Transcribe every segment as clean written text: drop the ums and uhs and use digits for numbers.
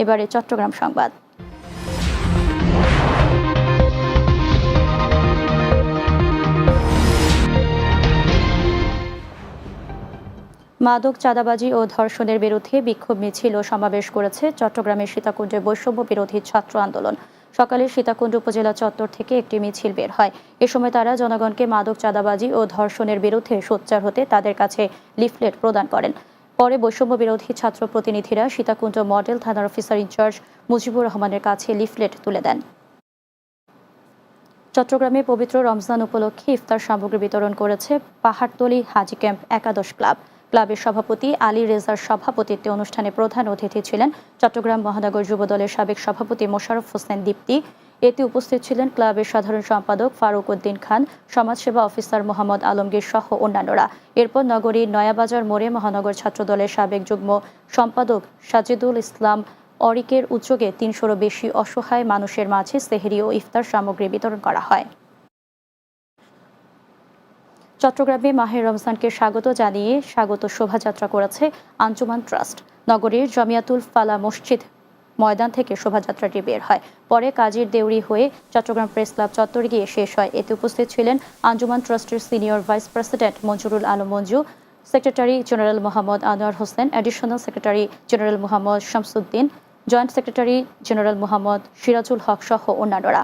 এবারে চট্টগ্রাম সংবাদ। মাদক, চাঁদাবাজি ও ধর্ষণের বিরুদ্ধে বিক্ষোভ মিছিল ও সমাবেশ করেছে চট্টগ্রামের সীতাকুণ্ডে বৈষম্য বিরোধী ছাত্র আন্দোলন। সকালে সীতাকুণ্ড উপজেলা চত্বর থেকে একটি মিছিল বের হয়। এ সময় তারা জনগণকে মাদক, চাঁদাবাজি ও ধর্ষণের বিরুদ্ধে সোচ্চার হতে তাদের কাছে লিফলেট প্রদান করেন। পরে বৈষম্য বিরোধী ছাত্র প্রতিনিধিরা সীতাকুণ্ড মডেল থানার অফিসার ইনচার্জ মুজিবুর রহমানের কাছে লিফলেট তুলে দেন। চট্টগ্রামে পবিত্র রমজান উপলক্ষে ইফতার সামগ্রী বিতরণ করেছে পাহাড়তলী হাজি ক্যাম্প একাদশ ক্লাব। ক্লাবের সভাপতি আলী রেজার সভাপতিত্বে অনুষ্ঠানে প্রধান অতিথি ছিলেন চট্টগ্রাম মহানগর যুবদলের সাবেক সভাপতি মোশাররফ হোসেন দীপ্তি। এতে উপস্থিত ছিলেন ক্লাবের সাধারণ সম্পাদক ফারুক উদ্দিন খান, সমাজসেবা অফিসার মোহাম্মদ আলমগীর সহ অন্যান্যরা। এরপর নগরীর নয়াবাজার মোড়ে মহানগর ছাত্রদলের সাবেক যুগ্ম সম্পাদক সাজিদুল ইসলাম অরিকের উদ্যোগে ৩০০-রও বেশি অসহায় মানুষের মাঝে সেহরি ও ইফতার সামগ্রী বিতরণ করা হয়। চট্টগ্রামে মাহে রমজানকে স্বাগত জানিয়ে স্বাগত শোভাযাত্রা করেছে আঞ্জুমান ট্রাস্ট। নগরীর জমিয়াতুল ফালা মসজিদ ময়দান থেকে শোভাযাত্রাটি বের হয়। পরে কাজীর দেউরি হয়ে চট্টগ্রাম প্রেস ক্লাব চত্বরে গিয়ে শেষ হয়। এতে উপস্থিত ছিলেন আঞ্জুমান ট্রাস্টের senior vice president Manjurul Alam Manju, secretary general Mohammad Anwar Hossain, additional secretary general Mohammad Shamsuddin, joint secretary general Mohammad Sirajul Haque সহ অন্যান্যরা।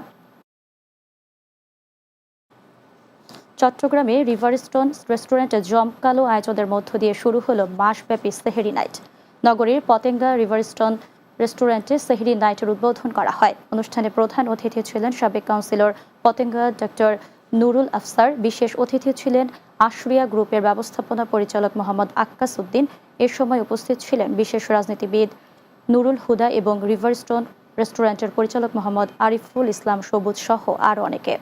চট্টগ্রামে রিভারস্টোন রেস্টুরেন্টে জমকালো আয়োজনের মধ্য দিয়ে শুরু হলো মাসব্যাপী সেহরি নাইট। নগরীর পতেঙ্গা রিভারস্টোন রেস্টুরেন্টে সেহরি নাইটের উদ্বোধন করা হয়। অনুষ্ঠানে প্রধান অতিথি ছিলেন সাবেক কাউন্সিলর পতেঙ্গা ডক্টর নুরুল আফসার। বিশেষ অতিথি ছিলেন আশরিয়া গ্রুপের ব্যবস্থাপনা পরিচালক মোহাম্মদ আক্কাস উদ্দিন। এ সময় উপস্থিত ছিলেন বিশেষ রাজনীতিবিদ নুরুল হুদা এবং রিভারস্টোন রেস্টুরেন্টের পরিচালক মোহাম্মদ আরিফুল ইসলাম সবুজ সহ আরও অনেকে।